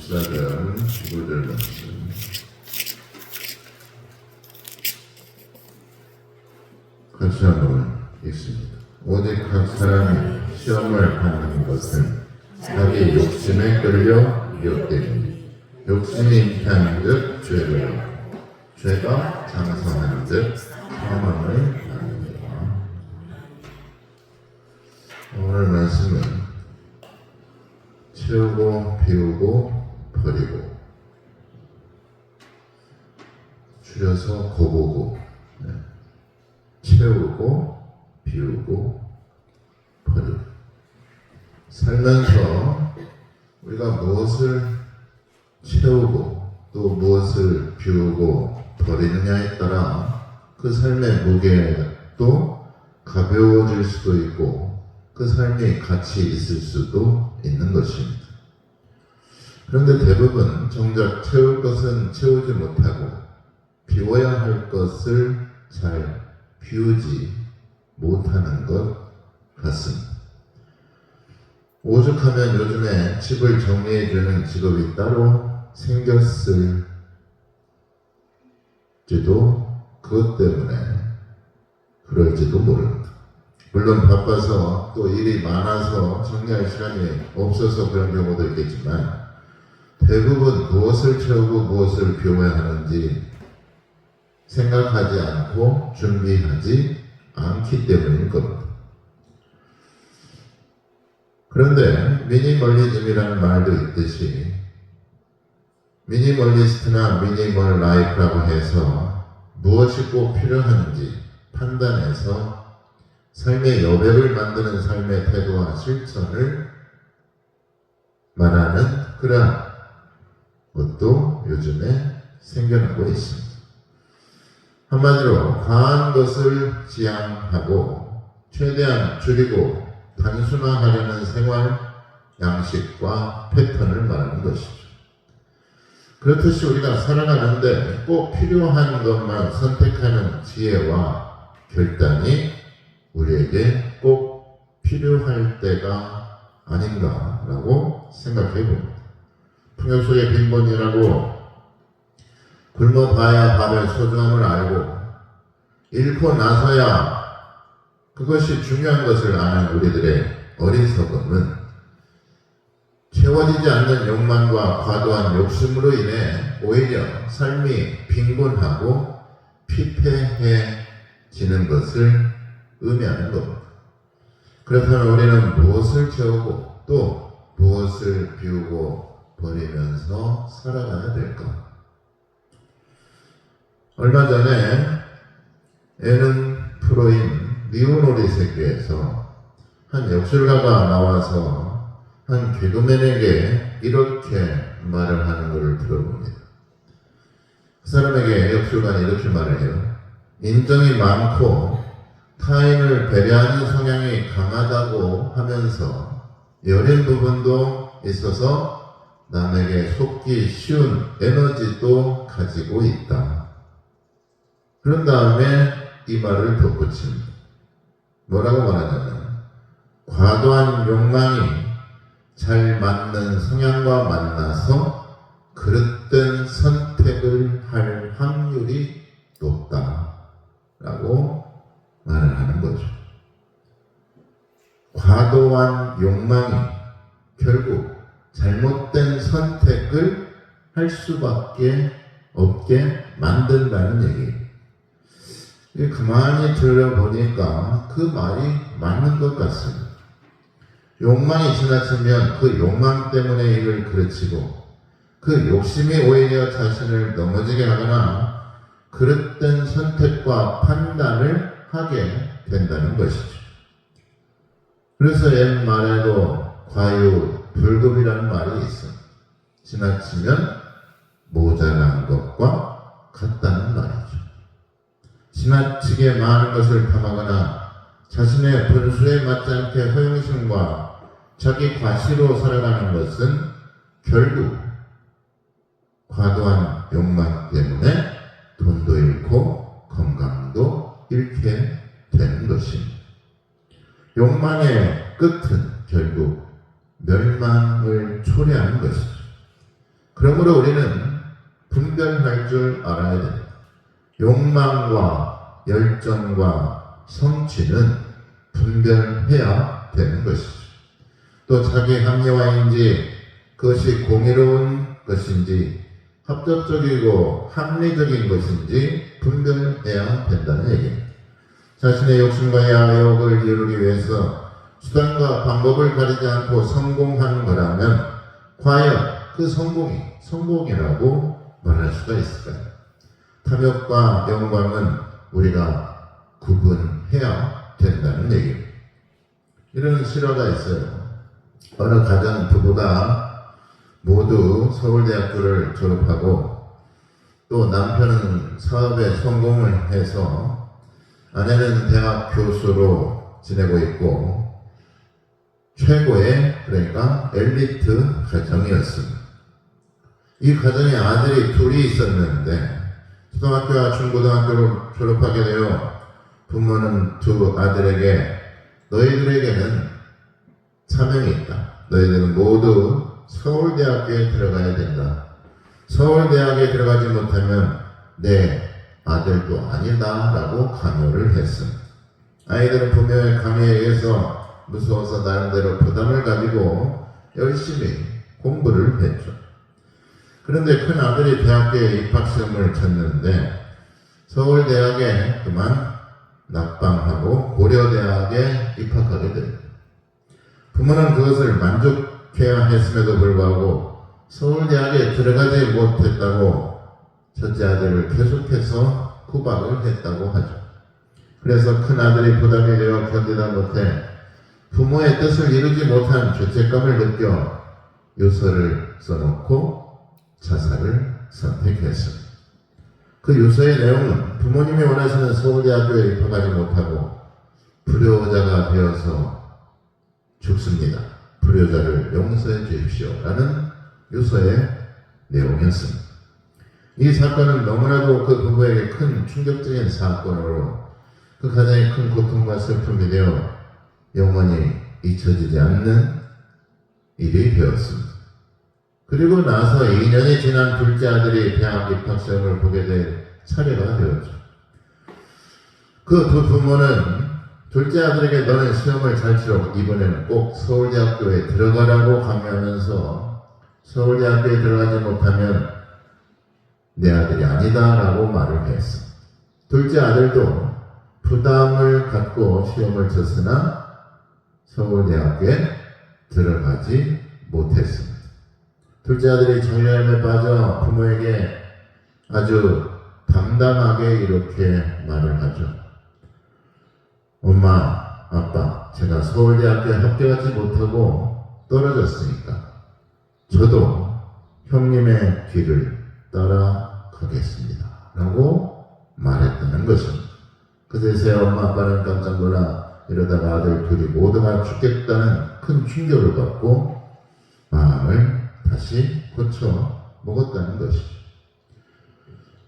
목사들, 주부들 말씀. 같이 한번 읽습니다. 오직 각 사람이 시험을 받는 것은 자기 욕심에 끌려 미혹되니 욕심이 잉태하는 듯 죄를 죄가 장성하는 듯 사망을 낳느니라. 오늘 말씀은 채우고 비우고 버리고, 줄여서 고보고, 채우고 비우고 버리고. 살면서 우리가 무엇을 채우고 또 무엇을 비우고 버리느냐에 따라 그 삶의 무게도 가벼워질 수도 있고 그 삶이 가치 있을 수도 있는 것입니다. 그런데 대부분 정작 채울 것은 채우지 못하고 비워야 할 것을 잘 비우지 못하는 것 같습니다. 오죽하면 요즘에 집을 정리해주는 직업이 따로 생겼을지도 그것 때문에 그럴지도 모릅니다. 물론 바빠서 또 일이 많아서 정리할 시간이 없어서 그런 경우도 있겠지만 대부분 무엇을 채우고 무엇을 비워야 하는지 생각하지 않고 준비하지 않기 때문일 겁니다. 그런데 미니멀리즘이라는 말도 있듯이 미니멀리스트나 미니멀 라이프라고 해서 무엇이 꼭 필요한지 판단해서 삶의 여백을 만드는 삶의 태도와 실천을 말하는 그런 것도 요즘에 생겨나고 있습니다. 한마디로 과한 것을 지양하고 최대한 줄이고 단순화하려는 생활 양식과 패턴을 말하는 것이죠. 그렇듯이 우리가 살아가는데 꼭 필요한 것만 선택하는 지혜와 결단이 우리에게 꼭 필요할 때가 아닌가라고 생각해 봅니다. 풍요 속의 빈곤이라고 굶어봐야 밥의 소중함을 알고 잃고 나서야 그것이 중요한 것을 아는 우리들의 어리석음은 채워지지 않는 욕망과 과도한 욕심으로 인해 오히려 삶이 빈곤하고 피폐해지는 것을 의미하는 겁니다. 그렇다면 우리는 무엇을 채우고 또 무엇을 비우고 버리면서 살아가야 될까? 얼마 전에 에른 프로인 리오노리세 교회에서 한 역술가가 나와서 한 개그맨에게 이렇게 말을 하는 것을 들어봅니다. 그 사람에게 역술가는 이렇게 말을 해요. 인정이 많고 타인을 배려하는 성향이 강하다고 하면서 여린 부분도 있어서 남에게 속기 쉬운 에너지도 가지고 있다. 그런 다음에 이 말을 덧붙입니다. 뭐라고 말하냐면 과도한 욕망이 잘 맞는 성향과 만나서 그릇된 선택을 할 확률이 높다라고 말을 하는 거죠. 과도한 욕망이 결국 잘못된 선택을 할 수밖에 없게 만든다는 얘기예요. 가만히 들여보니까 그 말이 맞는 것 같습니다. 욕망이 지나치면 그 욕망 때문에 이를 그르치고 그 욕심이 오히려 자신을 넘어지게 하거나 그릇된 선택과 판단을 하게 된다는 것이죠. 그래서 옛말에도 과유불급이라는 말이 있습니다. 지나치면 모자란 것과 같다는 말이죠. 지나치게 많은 것을 탐하거나 자신의 분수에 맞지 않게 허영심과 자기 과시로 살아가는 것은 결국 과도한 욕망 때문에 돈도 잃고 건강도 잃게 되는 것입니다. 욕망의 끝은 결국 멸망을 초래하는 것이죠. 그러므로 우리는 분별할 줄 알아야 됩니다. 욕망과 열정과 성취는 분별해야 되는 것이죠. 또 자기 합리화인지 그것이 공의로운 것인지 합법적이고 합리적인 것인지 분별해야 된다는 얘기입니다. 자신의 욕심과 야욕을 이루기 위해서 수단과 방법을 가리지 않고 성공하는 거라면 과연 그 성공이 성공이라고 말할 수가 있을까요? 탐욕과 영광은 우리가 구분해야 된다는 얘기입니다. 이런 실화가 있어요. 어느 가정 부부가 모두 서울대학교를 졸업하고 또 남편은 사업에 성공을 해서 아내는 대학 교수로 지내고 있고 최고의 그러니까 엘리트 가정이었습니다. 이 가정에 아들이 둘이 있었는데 초등학교와 중고등학교를 졸업하게 되어 부모는 두 아들에게 너희들에게는 사명이 있다. 너희들은 모두 서울대학교에 들어가야 된다. 서울대학에 들어가지 못하면 내 아들도 아니다 라고 강요를 했습니다. 아이들은 부모의 강요에 의해서 무서워서 나름대로 부담을 가지고 열심히 공부를 했죠. 그런데 큰 아들이 대학교에 입학시험을 쳤는데 서울대학에 그만 낙방하고 고려대학에 입학하게 됩니다. 부모는 그것을 만족해야 했음에도 불구하고 서울대학에 들어가지 못했다고 첫째 아들을 계속해서 구박을 했다고 하죠. 그래서 큰 아들이 부담이 되어 견디다 못해 부모의 뜻을 이루지 못한 죄책감을 느껴 유서를 써놓고 자살을 선택했습니다. 그 유서의 내용은 부모님이 원하시는 서울대학교에 입학하지 못하고 불효자가 되어서 죽습니다. 불효자를 용서해 주십시오. 라는 유서의 내용이었습니다. 이 사건은 너무나도 그 부부에게 큰 충격적인 사건으로 그 가정의 큰 고통과 슬픔이 되어 영원히 잊혀지지 않는 일이 되었습니다. 그리고 나서 2년이 지난 둘째 아들이 대학 입학시험을 보게 될 차례가 되었죠. 그 두 부모는 둘째 아들에게 너는 시험을 잘 치러 이번에는 꼭 서울대학교에 들어가라고 강요하면서 서울대학교에 들어가지 못하면 내 아들이 아니다 라고 말을 했습니다. 둘째 아들도 부담을 갖고 시험을 쳤으나 서울대학교에 들어가지 못했습니다. 둘째 아들이 정열에 빠져 부모에게 아주 당당하게 이렇게 말을 하죠. 엄마, 아빠, 제가 서울대학교에 합격하지 못하고 떨어졌으니까 저도 형님의 길을 따라가겠습니다. 라고 말했다는 것입니다. 그제서야 엄마, 아빠는 깜짝 놀라 이러다가 아들 둘이 모두가 죽겠다는 큰 충격을 받고 마음을 다시 고쳐 먹었다는 것이죠.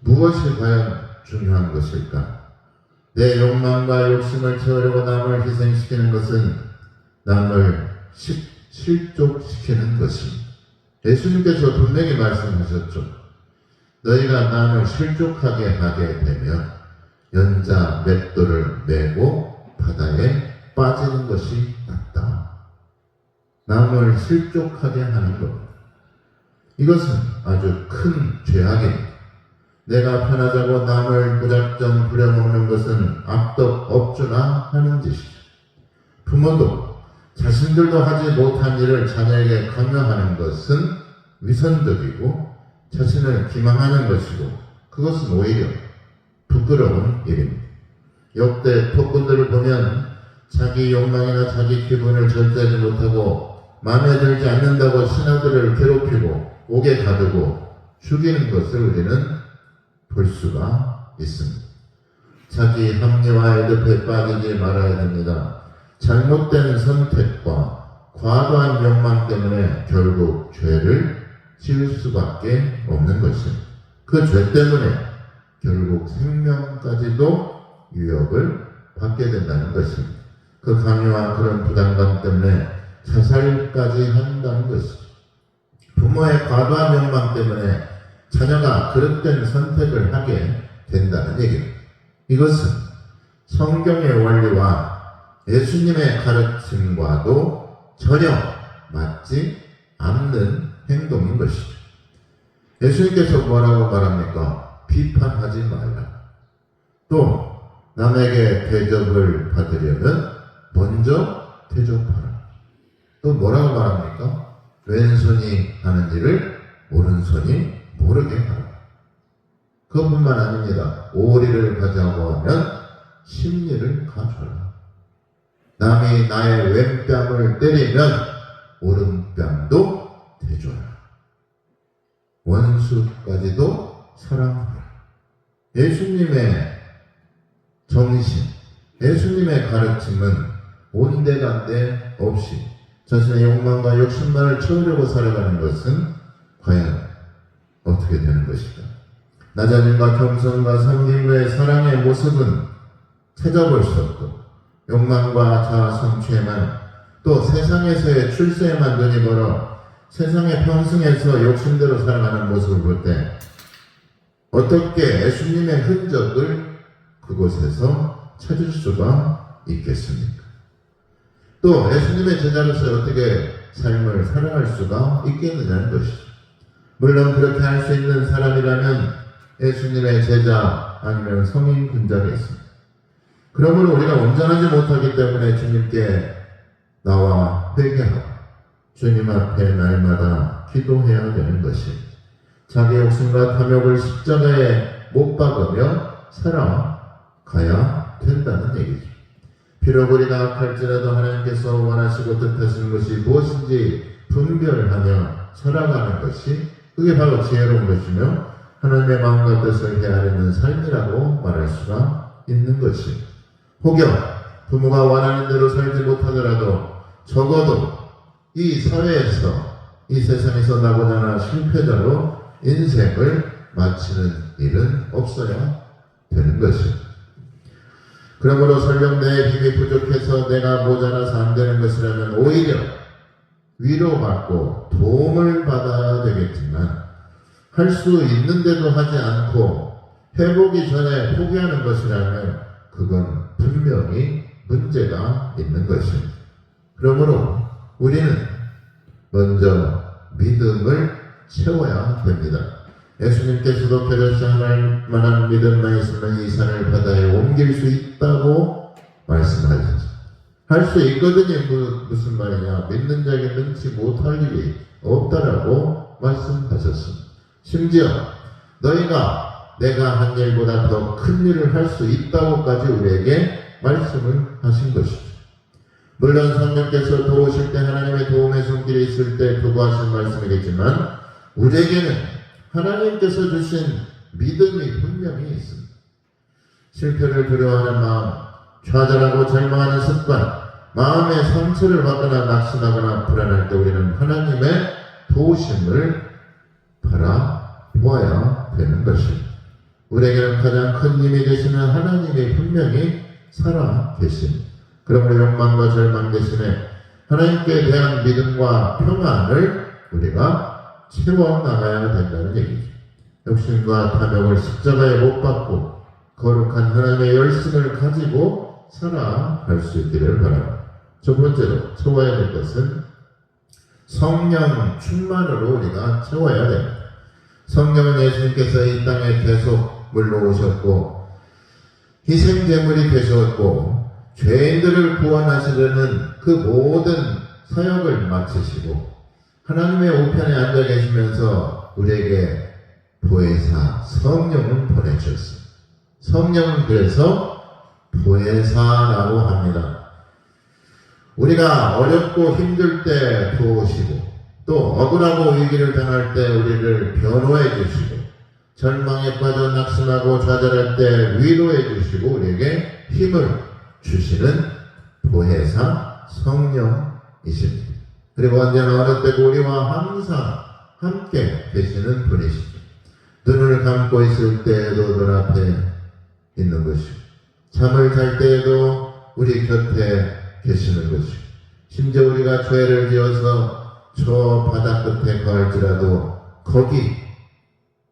무엇이 과연 중요한 것일까? 내 욕망과 욕심을 채우려고 남을 희생시키는 것은 남을 실족시키는 것입니다. 예수님께서 분명히 말씀하셨죠. 너희가 남을 실족하게 하게 되면 연자 맷돌을 메고 바다에 빠지는 것이 낫다. 남을 실족하게 하는 것. 이것은 아주 큰 죄악입니다. 내가 편하자고 남을 무작정 부려먹는 것은 악덕 업주나 하는 짓이죠. 부모도 자신들도 하지 못한 일을 자녀에게 강요하는 것은 위선적이고 자신을 기망하는 것이고 그것은 오히려 부끄러운 일입니다. 역대 폭군들을 보면 자기 욕망이나 자기 기분을 절제하지 못하고 마음에 들지 않는다고 신하들을 괴롭히고 옥에 가두고 죽이는 것을 우리는 볼 수가 있습니다. 자기 합리화의 늪에 빠지지 말아야 됩니다. 잘못된 선택과 과도한 욕망 때문에 결국 죄를 지을 수밖에 없는 것입니다. 그 죄 때문에 결국 생명까지도 위협을 받게 된다는 것입니다. 그 강요와 그런 부담감 때문에 자살까지 한다는 것이죠. 부모의 과도한 욕망 때문에 자녀가 그릇된 선택을 하게 된다는 얘기입니다. 이것은 성경의 원리와 예수님의 가르침과도 전혀 맞지 않는 행동인 것이죠. 예수님께서 뭐라고 말합니까? 비판하지 말라. 또 남에게 대접을 받으려면 먼저 대접하라. 또 뭐라고 말합니까? 왼손이 하는 일을 오른손이 모르게 하라. 그것뿐만 아닙니다. 오리를 가자고 하면 십리를 가져라. 남이 나의 왼뺨을 때리면 오른뺨도 대줘라. 원수까지도 사랑하라. 예수님의 정신, 예수님의 가르침은 온데간데 없이 자신의 욕망과 욕심만을 채우려고 살아가는 것은 과연 어떻게 되는 것일까? 나 자신과 겸손과 섬김과의 사랑의 모습은 찾아볼 수 없고 욕망과 자아 성취에만 또 세상에서의 출세에만 눈이 멀어 세상의 평승에서 욕심대로 살아가는 모습을 볼 때 어떻게 예수님의 흔적을 그곳에서 찾을 수가 있겠습니까? 또 예수님의 제자로서 어떻게 삶을 살아갈 수가 있겠느냐는 것이죠. 물론 그렇게 할 수 있는 사람이라면 예수님의 제자 아니면 성인 군자가 있습니다. 그러므로 우리가 온전하지 못하기 때문에 주님께 나와 회개하고 주님 앞에 날마다 기도해야 되는 것입니다. 자기 욕심과 탐욕을 십자가에 못 박으며 살아가야 된다는 얘기죠. 비록 우리가 악할지라도 하나님께서 원하시고 뜻하시는 것이 무엇인지 분별하며 살아가는 것이 그게 바로 지혜로운 것이며 하나님의 마음과 뜻을 헤아리는 삶이라고 말할 수가 있는 것입니다. 혹여 부모가 원하는 대로 살지 못하더라도 적어도 이 사회에서 이 세상에서 나고자나 실패자로 인생을 마치는 일은 없어야 되는 것입니다. 그러므로 설령 내 힘이 부족해서 내가 모자라서 안 되는 것이라면 오히려 위로받고 도움을 받아야 되겠지만 할 수 있는데도 하지 않고 해보기 전에 포기하는 것이라면 그건 분명히 문제가 있는 것입니다. 그러므로 우리는 먼저 믿음을 채워야 됩니다. 예수님께서도 벼르시할 만한 믿음만 있으면 이 산을 바다에 옮길 수 있다고 말씀하셨죠. 할 수 있거든요. 무슨 말이냐. 믿는 자에게 능치 못할 일이 없다라고 말씀하셨습니다. 심지어 너희가 내가 한 일보다 더 큰 일을 할 수 있다고까지 우리에게 말씀을 하신 것이죠. 물론 성령께서 도우실 때 하나님의 도움의 손길이 있을 때 두고 하신 말씀이겠지만 우리에게는 하나님께서 주신 믿음이 분명히 있습니다. 실패를 두려워하는 마음, 좌절하고 절망하는 습관, 마음의 상처를 받거나 낙심하거나 불안할 때 우리는 하나님의 도우심을 바라보아야 되는 것입니다. 우리에게는 가장 큰 힘이 되시는 하나님이 분명히 살아 계십니다. 그러므로 욕망과 절망 대신에 하나님께 대한 믿음과 평안을 우리가 채워나가야 된다는 얘기죠. 욕심과 탐욕을 십자가에 못 박고 거룩한 하나님의 열심을 가지고 살아갈 수 있기를 바랍니다. 첫 번째로 채워야 될 것은 성령 충만으로 우리가 채워야 됩니다. 성령은 예수님께서 이 땅에 계속 물러오셨고 희생제물이 되셨고 죄인들을 구원하시려는 그 모든 사역을 마치시고 하나님의 우편에 앉아 계시면서 우리에게 보혜사 성령을 보내주셨습니다. 성령은 그래서 보혜사라고 합니다. 우리가 어렵고 힘들 때 도우시고 또 억울하고 위기를 당할 때 우리를 변호해 주시고 절망에 빠져 낙심하고 좌절할 때 위로해 주시고 우리에게 힘을 주시는 보혜사 성령이십니다. 그리고 언제나 어느 때도 우리와 항상 함께 계시는 분이십니다. 눈을 감고 있을 때에도 눈앞에 있는 것이고 잠을 잘 때에도 우리 곁에 계시는 것이고 심지어 우리가 죄를 지어서 저 바다 끝에 거할지라도 거기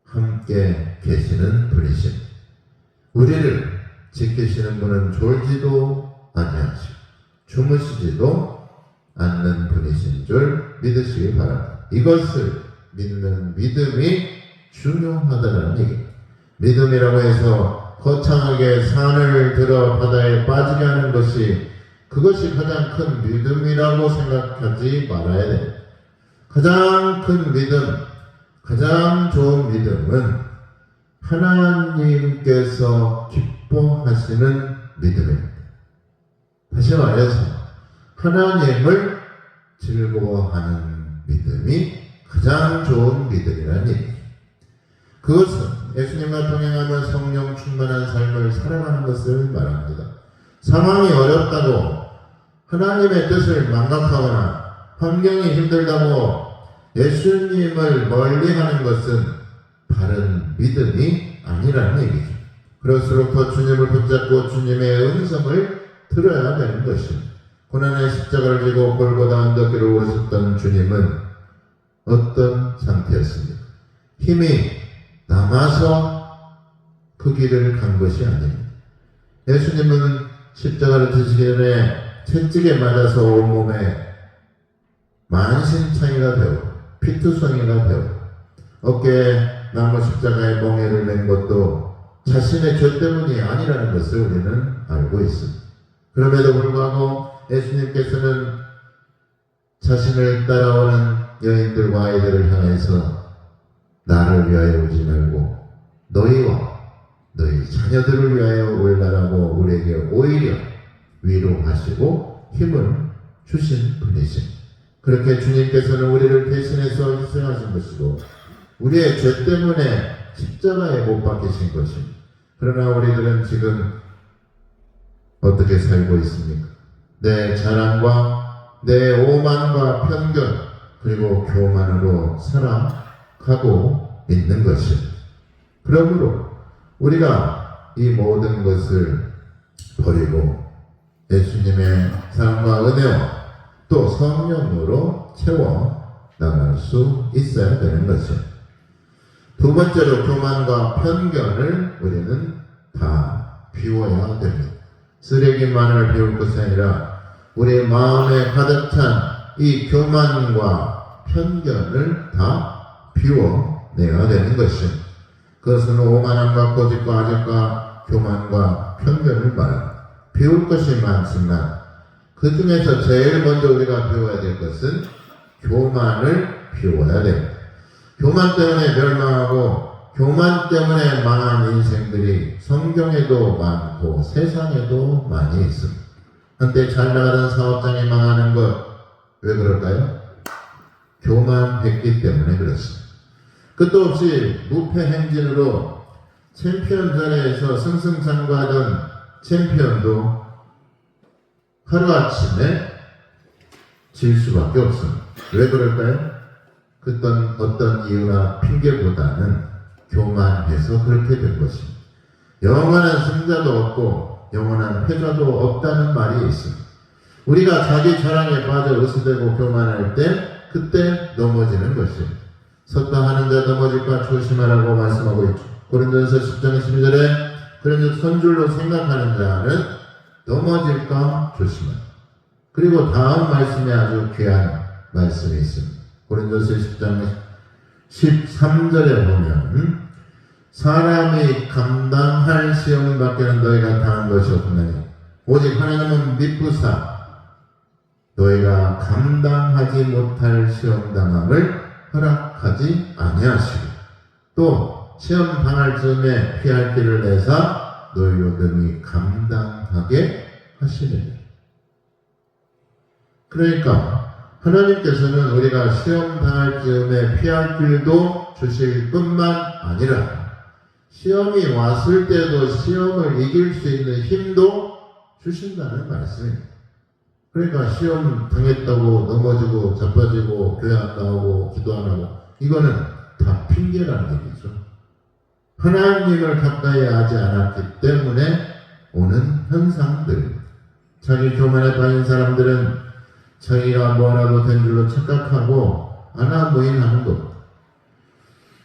함께 계시는 분이신, 우리를 지키시는 분은 졸지도 아니하시고 주무시지도 않는 분이신 줄 믿으시기 바랍니다. 이것을 믿는 믿음이 중요하다는 얘기입니다. 믿음이라고 해서 거창하게 산을 들어 바다에 빠지게 하는 것이, 그것이 가장 큰 믿음이라고 생각하지 말아야 됩니다. 가장 큰 믿음, 가장 좋은 믿음은 하나님께서 기뻐하시는 믿음입니다. 다시 말해서 하나님을 즐거워하는 믿음이 가장 좋은 믿음이라는 얘기입니다. 그것은 예수님과 동행하며 성령 충만한 삶을 살아가는 것을 말합니다. 상황이 어렵다고 하나님의 뜻을 망각하거나 환경이 힘들다고 예수님을 멀리하는 것은 바른 믿음이 아니라는 얘기죠. 그럴수록 더 주님을 붙잡고 주님의 음성을 들어야 되는 것입니다. 고난의 십자가를 지고 골고다 언덕길을 오르셨던 주님은 어떤 상태였습니까? 힘이 남아서 그 길을 간 것이 아닙니다. 예수님은 십자가를 지시기 전에 채찍에 맞아서 온몸에 만신창이가 되고 피투성이가 되고 어깨에 나무 십자가의 멍에를 맨 것도 자신의 죄 때문이 아니라는 것을 우리는 알고 있습니다. 그럼에도 불구하고 예수님께서는 자신을 따라오는 여인들과 아이들을 향해서 나를 위하여 오지 말고 너희와 너희 자녀들을 위하여 올라라고 우리에게 오히려 위로하시고 힘을 주신 분이십니다. 그렇게 주님께서는 우리를 대신해서 희생하신 것이고 우리의 죄 때문에 십자가에 못 박히신 것입니다. 그러나 우리들은 지금 어떻게 살고 있습니까? 내 자랑과 내 오만과 편견 그리고 교만으로 살아가고 있는 것입니다. 그러므로 우리가 이 모든 것을 버리고 예수님의 사랑과 은혜와 또 성령으로 채워 나갈 수 있어야 되는 것입니다. 두 번째로 교만과 편견을 우리는 다 비워야 됩니다. 쓰레기만을 비울 것이 아니라 우리 마음에 가득 찬 이 교만과 편견을 다 비워내야 되는 것입니다. 그것은 오만함과 고집과 아적과 교만과 편견을 말합니다. 비울 것이 많지만 그 중에서 제일 먼저 우리가 비워야 될 것은 교만을 비워야 됩니다. 교만 때문에 멸망하고 교만 때문에 망한 인생들이 성경에도 많고 세상에도 많이 있습니다. 한때 잘 나가던 사업장이 망하는 것, 왜 그럴까요? 교만했기 때문에 그렇습니다. 끝도 없이 무패 행진으로 챔피언 자리에서 승승장구하던 챔피언도 하루아침에 질 수밖에 없습니다. 왜 그럴까요? 어떤 이유나 핑계보다는 교만해서 그렇게 된 것입니다. 영원한 승자도 없고 영원한 패자도 없다는 말이 있습니다. 우리가 자기 자랑에 빠져 으스대고 교만할 때 그때 넘어지는 것입니다. 섰다 하는 자 넘어질까 조심하라고 말씀하고 있죠. 고린도전서 10장 12절에 그런즉 선줄로 생각하는 자는 넘어질까 조심하라. 그리고 다음 말씀에 아주 귀한 말씀이 있습니다. 고린도서 10장 13절에 보면 사람이 감당할 시험 밖에는 너희가 당한 것이 없나니 오직 하나님은 미쁘사 너희가 감당하지 못할 시험 당함을 허락하지 아니하시고 또 시험 당할 즈음에 피할 길을 내사 너희로 능히 감당하게 하시느니라. 그러니까 하나님께서는 우리가 시험 당할 즈음에 피할 길도 주실 뿐만 아니라 시험이 왔을 때도 시험을 이길 수 있는 힘도 주신다는 말씀입니다. 그러니까 시험 당했다고 넘어지고 자빠지고 교회 안 나오고 기도 안 하고 이거는 다 핑계라는 얘기죠. 하나님을 가까이 하지 않았기 때문에 오는 현상들. 자기 교만에 빠진 사람들은 자기가 뭐라도 된 줄로 착각하고 아나무인하는 것.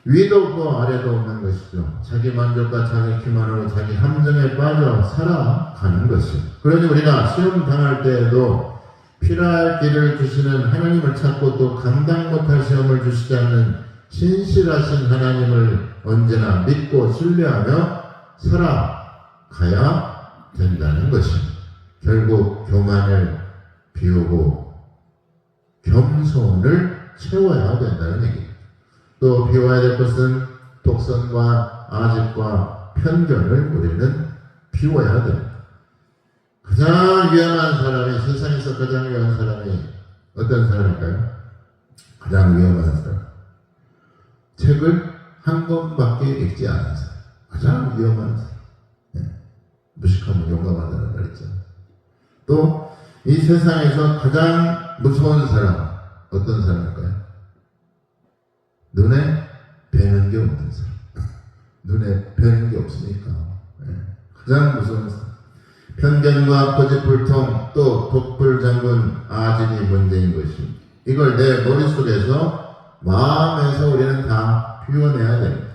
위도 없고 아래도 없는 것이죠. 자기 만족과 자기 기만으로 자기 함정에 빠져 살아가는 것이죠. 그러니 우리가 시험 당할 때에도 필요할 길을 주시는 하나님을 찾고 또 감당 못할 시험을 주시지 않는 신실하신 하나님을 언제나 믿고 신뢰하며 살아가야 된다는 것입니다. 결국 교만을 비우고 겸손을 채워야 된다는 얘기입니다. 또 비워야 될 것은 독선과 아집과 편견을 우리는 비워야 됩니다. 가장 위험한 사람이, 세상에서 가장 위험한 사람이 어떤 사람일까요? 가장 위험한 사람. 책을 한 권밖에 읽지 않은 사람. 가장 위험한 사람. 네. 무식하면 용감하다는 말 있잖아요. 또 이 세상에서 가장 무서운 사람, 어떤 사람일까요? 눈에 뵈는 게 없는 사람. 눈에 뵈는 게 없으니까. 네. 가장 무서운 사람. 편견과 고집불통, 또 독불장군 아집이 문제인 것입니다. 이걸 내 머릿속에서, 마음에서 우리는 다 비워내야 됩니다.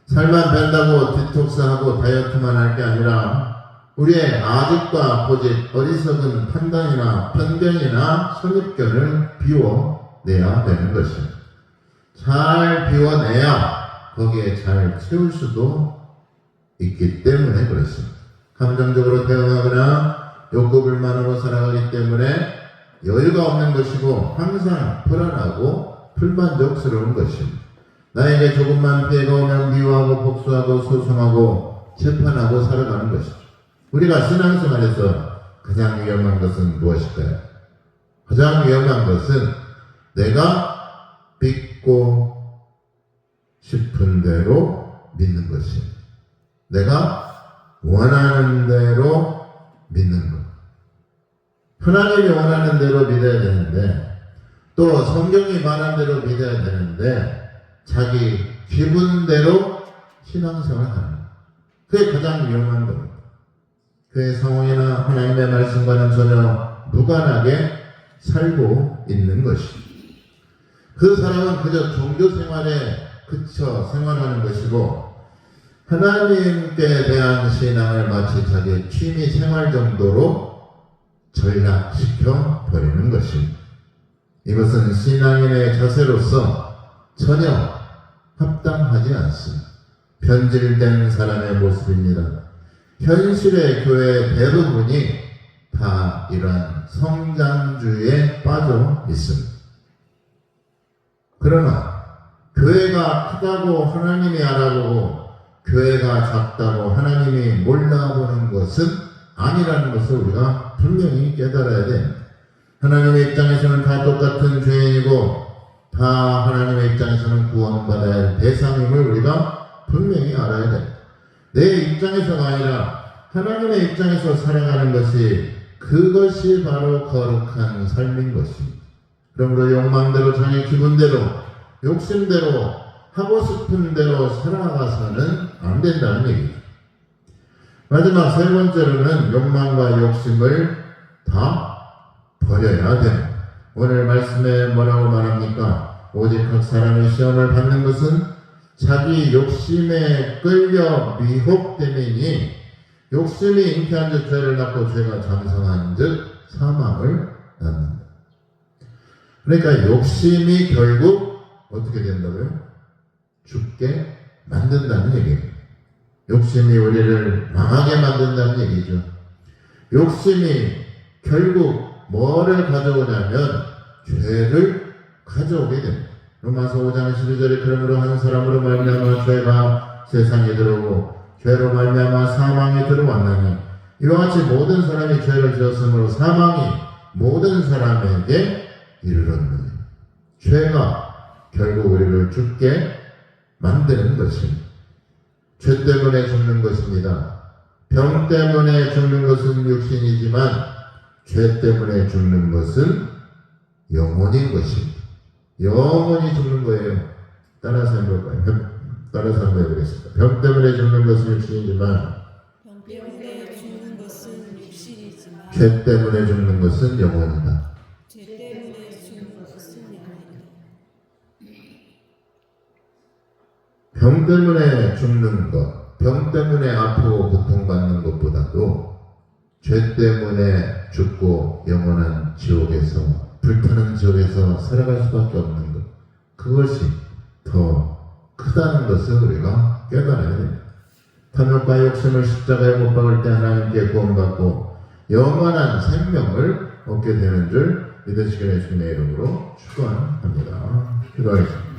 살만 뺀다고 디톡스하고 다이어트만 할 게 아니라 우리의 아집과 고집, 어리석은 판단이나 편견이나 선입견을 비워내야 되는 것입니다. 잘 비워내야 거기에 잘 채울 수도 있기 때문에 그렇습니다. 감정적으로 대응하거나 욕구불만으로 살아가기 때문에 여유가 없는 것이고 항상 불안하고 불만족스러운 것입니다. 나에게 조금만 피해가 오면 미워하고 복수하고 소송하고 재판하고 살아가는 것이죠. 우리가 신앙생활에서 가장 위험한 것은 무엇일까요? 가장 위험한 것은 내가 믿고 싶은 대로 믿는 것입니다. 내가 원하는 대로 믿는 것. 하나님이 원하는 대로 믿어야 되는데, 또 성경이 말한 대로 믿어야 되는데, 자기 기분대로 신앙생활을 하는 것. 그게 가장 위험한 겁니다. 그의 상황이나 하나님의 말씀과는 전혀 무관하게 살고 있는 것입니다. 그 사람은 그저 종교생활에 그쳐 생활하는 것이고, 하나님께 대한 신앙을 마치 자기 취미 생활 정도로 전락시켜 버리는 것입니다. 이것은 신앙인의 자세로서 전혀 합당하지 않습니다. 변질된 사람의 모습입니다. 현실의 교회 대부분이 다 이러한 성장주의에 빠져 있습니다. 그러나 교회가 크다고 하나님이 알아보고 교회가 작다고 하나님이 몰라보는 것은 아니라는 것을 우리가 분명히 깨달아야 됩니다. 하나님의 입장에서는 다 똑같은 죄인이고 다 하나님의 입장에서는 구원받아야 할 대상임을 우리가 분명히 알아야 됩니다. 내 입장에서가 아니라 하나님의 입장에서 살아가는 것이, 그것이 바로 거룩한 삶인 것입니다. 그러므로 욕망대로, 자기 기분대로, 욕심대로, 하고 싶은 대로 살아가서는 안 된다는 얘기죠. 마지막 세 번째로는 욕망과 욕심을 다 버려야 됩니다. 오늘 말씀에 뭐라고 말합니까? 오직 각 사람의 시험을 받는 것은 자기 욕심에 끌려 미혹됨이니 욕심이 잉태한 즉 죄를 낳고 죄가 장성한 즉 사망을 낳는다. 그러니까 욕심이 결국 어떻게 된다고요? 죽게 만든다는 얘기입니다. 욕심이 우리를 망하게 만든다는 얘기죠. 욕심이 결국 뭐를 가져오냐면 죄를 가져오게 됩니다. 로마서 5장 12절에 그러므로 한 사람으로 말미암아 죄가 세상에 들어오고 죄로 말미암아 사망이 들어왔나니 이와 같이 모든 사람이 죄를 지었으므로 사망이 모든 사람에게 이르렀느니. 죄가 결국 우리를 죽게 만드는 것입니다. 죄 때문에 죽는 것입니다. 병 때문에 죽는 것은 육신이지만 죄 때문에 죽는 것은 영혼인 것입니다. 영원히 죽는 거예요. 따라서 해볼까요? 따라서 한번 해보겠습니다. 병 때문에 죽는 것은 육신이지만 죄 때문에 죽는 것은 영혼이다. 병 때문에 죽는 것, 병 때문에 아프고 고통받는 것보다도 죄 때문에 죽고 영원한 지옥에서, 불타는 지옥에서 살아갈 수밖에 없는 것, 그것이 더 크다는 것을 우리가 깨달아야 됩니다. 탐욕과 욕심을 십자가에 못 박을 때 하나님께 구원받고 영원한 생명을 얻게 되는 줄 믿으시기를 주님의 이름으로 축원합니다. 기도하겠습니다.